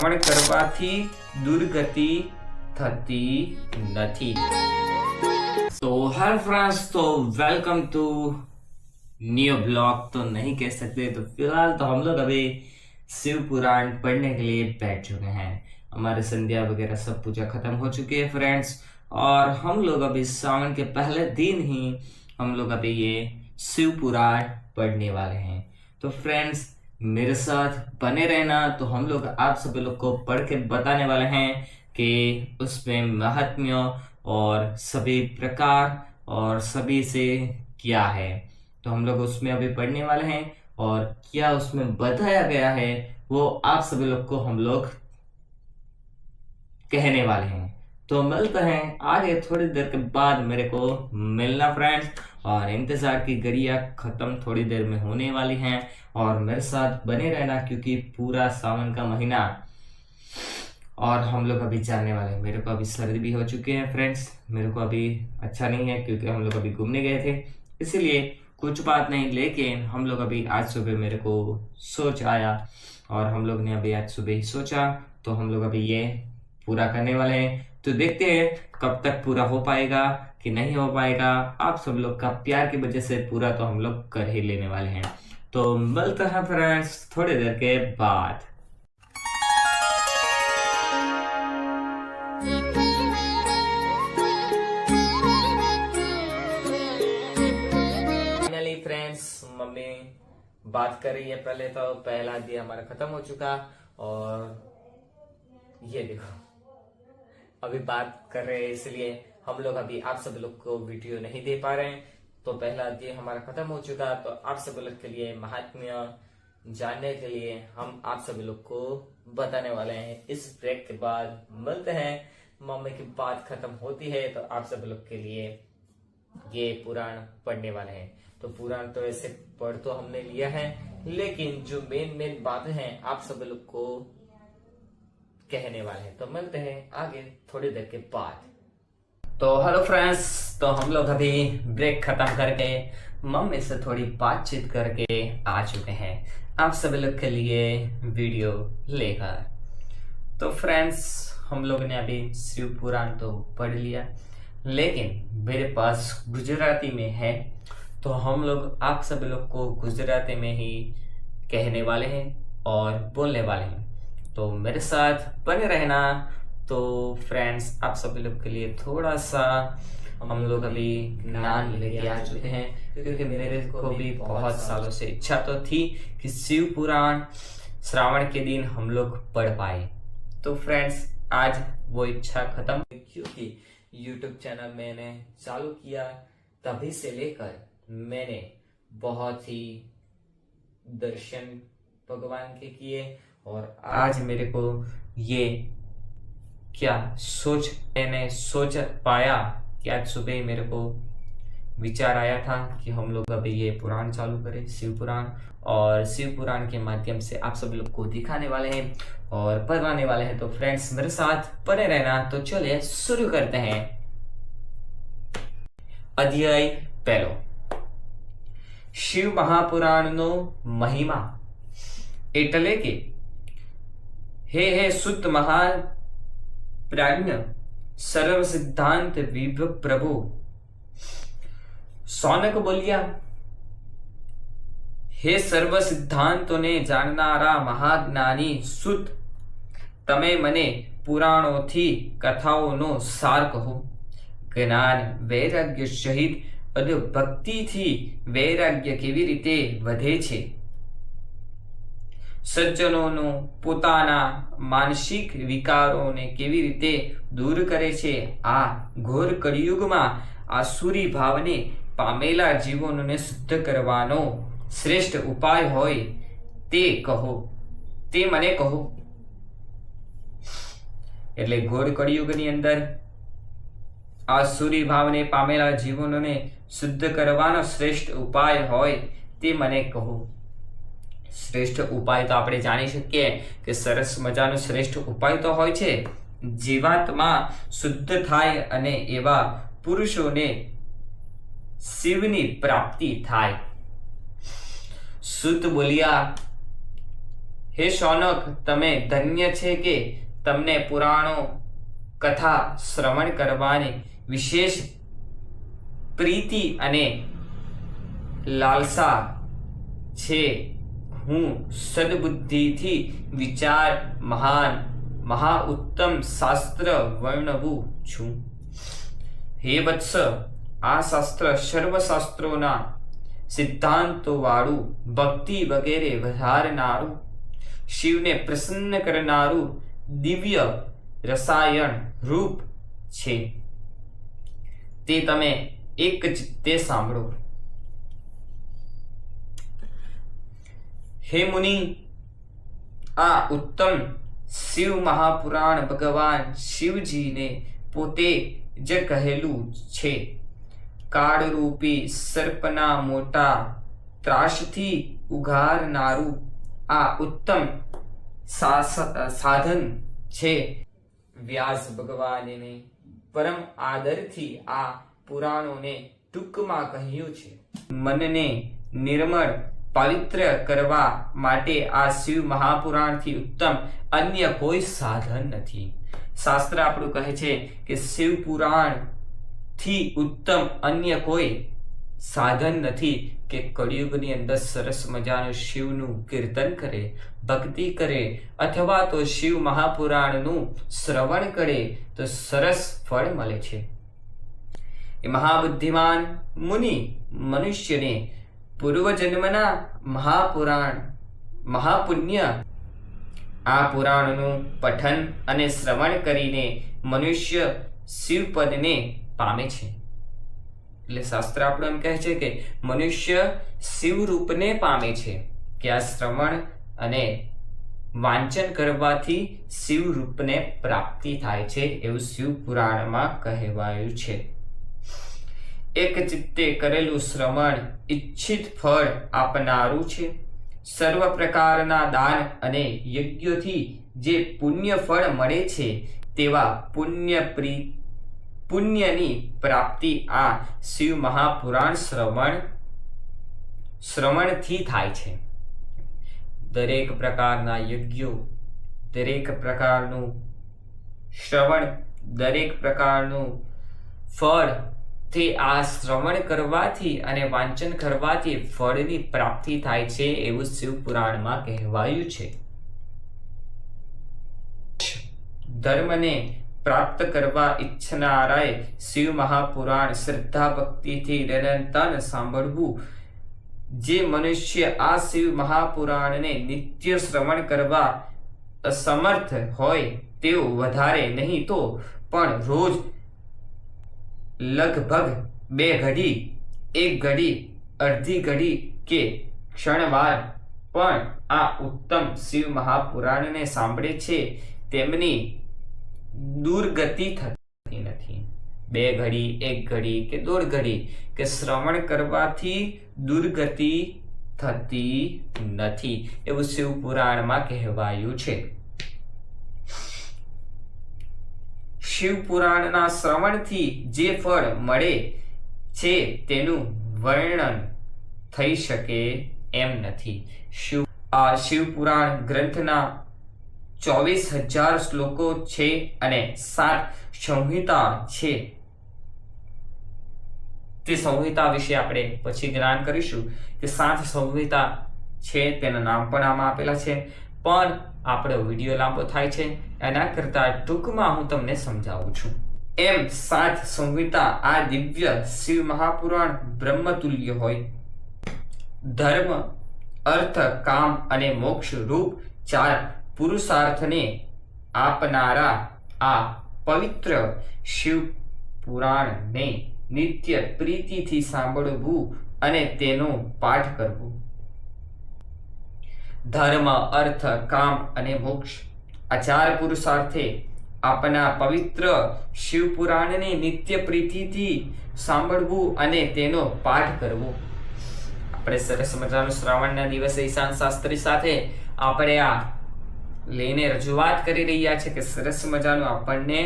શ્રાવણ કરવાથી દુર્ગતિ થતી નથી। तो हेलो फ्रेंड्स, तो वेलकम टू न्यू ब्लॉग। तो नहीं कह सकते, तो फिलहाल तो हम लोग अभी शिव पुराण पढ़ने के लिए बैठ चुके हैं। हमारे संध्या वगैरह सब पूजा खत्म हो चुकी है फ्रेंड्स, और हम लोग अभी सावन के पहले दिन ही हम लोग अभी ये शिव पुराण पढ़ने वाले हैं। तो फ्रेंड्स मेरे साथ बने रहना। तो हम लोग आप सभी लोग को पढ़ के बताने वाले हैं कि उसमें महात्म्य और सभी प्रकार और सभी से क्या है। तो हम लोग उसमें अभी पढ़ने वाले हैं, और क्या उसमें बताया गया है वो आप सभी लोग को हम लोग कहने वाले हैं। तो मिलते हैं आगे थोड़ी देर के बाद। मेरे को मिलना फ्रेंड्स, और इंतजार की घड़ियां खत्म थोड़ी देर में होने वाली हैं, और मेरे साथ बने रहना क्योंकि पूरा सावन का महीना और हम लोग अभी जाने वाले हैं। मेरे को अभी सर्दी भी हो चुकी है फ्रेंड्स, मेरे को अभी अच्छा नहीं है क्योंकि हम लोग अभी घूमने गए थे, इसीलिए कुछ बात नहीं। लेकिन हम लोग अभी आज सुबह मेरे को सोच आया, और हम लोग ने अभी आज सुबह ही सोचा, तो हम लोग अभी ये पूरा करने वाले हैं। तो देखते हैं कब तक पूरा हो पाएगा कि नहीं हो पाएगा। आप सब लोग का प्यार की वजह से पूरा तो हम लोग कर ही लेने वाले हैं। तो मिलते हैं फ्रेंड्स थोड़ी देर के बाद। फाइनली फ्रेंड्स मम्मी बात कर रही है। पहले तो पहला दिन हमारा खत्म हो चुका, और ये देखो अभी बात कर रहे हैं, इसलिए हम लोग अभी आप सब लोग को वीडियो नहीं दे पा रहे हैं। तो पहला दिन हमारा खत्म हो चुका, तो आप सब लोग के लिए महात्म्य जानने के लिए हम आप सभी लोग को बताने वाले हैं। इस ब्रेक के बाद मिलते हैं। मम्मी की बात खत्म होती है तो आप सब लोग के लिए ये पुराण पढ़ने वाले हैं। तो पुराण तो ऐसे पढ़ तो हमने लिया है, लेकिन जो मेन बातें हैं आप सब लोग को कहने वाले हैं। तो मिलते हैं आगे थोड़ी देर के बाद। तो हेलो फ्रेंड्स, तो हम लोग अभी ब्रेक खत्म करके मम्मी से थोड़ी बातचीत करके आ चुके हैं आप सभी लोग के लिए वीडियो लेकर। तो फ्रेंड्स हम लोग ने अभी शिव पुराण तो पढ़ लिया, लेकिन मेरे पास गुजराती में है, तो हम लोग आप सभी लोग को गुजराती में ही कहने वाले हैं और बोलने वाले हैं। तो मेरे साथ बने रहना। तो फ्रेंड्स आप सभी लोग के लिए थोड़ा सा हम लोग अभी ज्ञान लेके आ चुके हैं, क्योंकि मेरे को भी बहुत सालों से इच्छा तो थी कि शिव पुराण श्रावण के दिन हम लोग पढ़ पाए। तो फ्रेंड्स आज वो इच्छा खत्म, क्योंकि YouTube चैनल मैंने चालू किया तभी से लेकर मैंने बहुत ही दर्शन भगवान के किए, और आज मेरे को ये क्या मैंने सोच पाया कि आज सुबह ही मेरे को विचार आया था कि हम लोग अभी ये पुराण चालू करें, शिव पुराण। और शिव पुराण के माध्यम से आप सब लोग को दिखाने वाले हैं और पढ़वाने वाले हैं। तो फ्रेंड्स मेरे साथ बने रहना। तो चलिए शुरू करते हैं। अध्याय पहलो, शिव महापुराण नो महिमा एटले के हे शुद्ध महाप्राज्ञ सर्व सिद्धांत विभव प्रभु। सौनक बोलिया, हे सर्व सिद्धांतों ने जाननारा महाज्ञानी सुत, तमे मने पुराणों थी कथाओं नो सार कहो। ज्ञान वैराग्य सहित अद भक्ति थी वैराग्य केवी रीते વધે છે। સજ્જનોનો પોતાના માનસિક વિકારોને કેવી રીતે દૂર કરે છે। આ ઘોર કળિયુગમાં આસુરી ભાવને પામેલા જીવોને શુદ્ધ કરવાનો શ્રેષ્ઠ ઉપાય હોય તે કહો, તે મને કહો। એટલે ઘોર કળિયુગની અંદર આસુરી ભાવને પામેલા જીવોને શુદ્ધ કરવાનો શ્રેષ્ઠ ઉપાય હોય તે મને કહો। શ્રેષ્ઠ ઉપાય તો આપણે જાણી શકીએ કે સરસ મજાનો શ્રેષ્ઠ ઉપાય તો હોય છે જીવાત્મા શુદ્ધ થાય અને એવા પુરુષોને શિવની પ્રાપ્તિ થાય। સુત બોલ્યા, હે શૌનક, તમે ધન્ય છે કે તમને પુરાણો કથા શ્રવણ કરવાની વિશેષ પ્રીતિ અને લાલસા છે. હું સદબુદ્ધિથી વિચાર મહા ઉત્તમ શાસ્ત્ર વર્ણવું છું. હે વત્સ, આ શાસ્ત્ર સર્વ શાસ્ત્રોના સિદ્ધાંતો વાળું, ભક્તિ વગેરે વધારનારું, શિવને પ્રસન્ન કરનારું દિવ્ય રસાયણ રૂપ છે. તે તમે એક ચિત્તે સાંભળો. હે મુનિ, આ ઉત્તમ શિવ મહાપુરાણ ભગવાન શિવજીને પોતે જ કહેલું છે. કાળરૂપી સર્પના મોટા ત્રાસથી ઉગારનારું આ ઉત્તમ સાધન છે. વ્યાસ ભગવાને પરમ આદરથી આ પુરાણોને ટૂંકમાં કહ્યું છે. મનને નિર્મળ પવિત્ર કરવા માટે આ શિવ મહાપુરાણથી ઉત્તમ અન્ય કોઈ સાધન નથી. શાસ્ત્ર આપણું કહે છે કે શિવ પુરાણ થી ઉત્તમ અન્ય કોઈ સાધન નથી કે કળિયુગની અંદર સરસ મજાનું શિવનું કીર્તન કરે, ભક્તિ કરે, અથવા તો શિવ મહાપુરાણનું શ્રવણ કરે તો સરસ ફળ મળે છે. એ મહાબુદ્ધિમાન મુનિ મનુષ્યને પૂર્વજન્મના મહાપુણ્ય આ પુરાણનું પઠન અને શ્રવણ કરીને મનુષ્ય શિવપદને પામે છે. એટલે શાસ્ત્ર આપણું એમ કહે છે કે મનુષ્ય શિવ રૂપને પામે છે, કે આ શ્રવણ અને વાંચન કરવાથી શિવ રૂપને પ્રાપ્તિ થાય છે, એવું શિવ પુરાણમાં કહેવાયું છે. એક ચિત્તે કરેલું શ્રવણ ઈચ્છિત ફળ આપનારું છે. સર્વ પ્રકારના દાન અને યજ્ઞોથી જે પુણ્ય ફળ મળે છે તેવા પુણ્યની પ્રાપ્તિ આ શિવ મહાપુરાણ શ્રવણથી થાય છે. દરેક પ્રકારના યજ્ઞો, દરેક પ્રકારનું શ્રવણ, દરેક પ્રકારનું ફળ તે આ શ્રવણ કરવાથી અને વાંચન કરવાથી ફળની પ્રાપ્તિ થાય છે, એવું શિવ પુરાણમાં કહેવાયું છે. ધર્મને પ્રાપ્ત કરવા ઈચ્છનારાએ શિવ મહાપુરાણ શ્રદ્ધા ભક્તિથી નિરંતર સાંભળવું. જે મનુષ્ય આ શિવ મહાપુરાણને નિત્ય શ્રવણ કરવા અસમર્થ હોય તેઓ વધારે નહીં તો પણ રોજ લગભગ 2 ઘડી, 1 ઘડી, અડધી ઘડી કે ક્ષણવાર પણ આ ઉત્તમ શિવ મહાપુરાણને સાંભળે છે તેમની દુર્ગતિ થતી નથી. 2 ઘડી, 1 ઘડી કે 1.5 ઘડી કે શ્રવણ કરવાથી દુર્ગતિ થતી નથી, એવું શિવ પુરાણમાં કહેવાયું છે. શિવ પુરાણના શ્રવણથી જે ફળ મળે છે તેનું વર્ણન થઈ શકે એમ નથી. આ શિવ પુરાણ ગ્રંથના 24,000 શ્લોકો છે અને 7 સંહિતા છે. તે સંહિતા વિશે આપણે પછી જ્ઞાન કરીશું કે 7 સંહિતા છે, તેના નામ પણ આમાં આપેલા છે, પણ આપણો વિડીયો લાંબો થાય છે, એના કરતા ટૂંકમાં હું તમને સમજાવું છું. એમ 7 સંહિતા આ દિવ્ય શિવ મહાપુરાણ બ્રહ્મતુલ્ય હોય. ધર્મ, અર્થ, કામ અને મોક્ષ રૂપ 4 પુરુષાર્થને આપનારા આ પવિત્ર શિવ પુરાણને નિત્ય પ્રીતિથી સાંભળવું અને તેનો પાઠ કરવું. ધર્મ, અર્થ, કામ અને મોક્ષ આ 4 પુરુષાર્થે આપના પવિત્ર શિવ પુરાણને નિત્ય પ્રીતિથી સાંભળવું અને તેનો પાઠ કરવો. આપણે સરસ મજાનું શ્રાવણના દિવસે ઈશાન શાસ્ત્રી સાથે આપણે આ લઈને રજૂઆત કરી રહ્યા છે કે સરસ મજાનું આપણને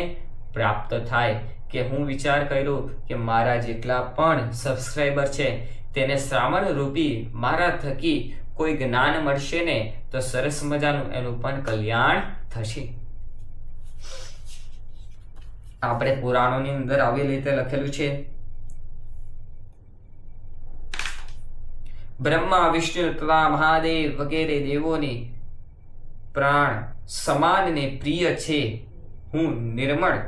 પ્રાપ્ત થાય. કે હું વિચાર કર્યો કે મારા જેટલા પણ સબસ્ક્રાઇબર છે તેને શ્રાવણ રૂપી મારા થકી કોઈ જ્ઞાન મળશે ને તો સરસ મજાનું એનું પણ કલ્યાણ થશે. આપણે પુરાણોની અંદર આવી રીતે લખેલું છે, બ્રહ્મા વિષ્ણુ તથા મહાદેવ વગેરે દેવોને પ્રાણ સમાન ને પ્રિય છે. હું નિર્મળ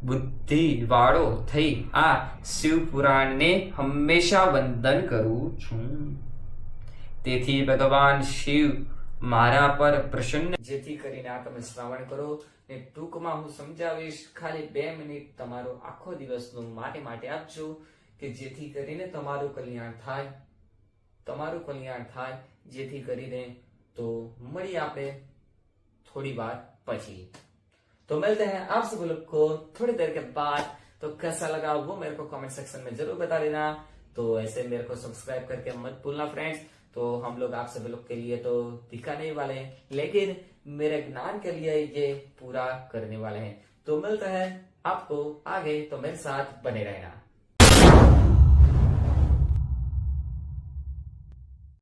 બુદ્ધિ વાળો થઈ આ શિવ પુરાણને હંમેશા વંદન કરું છું. તેથી ભગવાન શિવ મારા પર પ્રસન્ન, જેથી કરીને આ તમે શ્રાવણ કરો ને ટૂંકમાં હું સમજાવીશ. ખાલી 2 મિનિટ તમારો આખો દિવસનો માટે આપજો કે જેથી કરીને તમારું કલ્યાણ થાય, જેથી કરીને तो મળીએ આપણે थोड़ी बार પછી. तो मिलते हैं आप सब लोग को थोड़ी देर के बाद. तो कैसा लगा वो मेरे को कमेंट सेक्शन में जरूर बता देना. तो ऐसे मेरे को सब्सक्राइब करके मत भूलना फ्रेंड्स. तो हम लोग आप सब लोग के लिए तो दिखा नहीं वाले हैं, लेकिन मेरे ज्ञान के लिए ये पूरा करने वाले हैं. तो मिलते हैं आपको आगे, तो मेरे साथ बने रहना.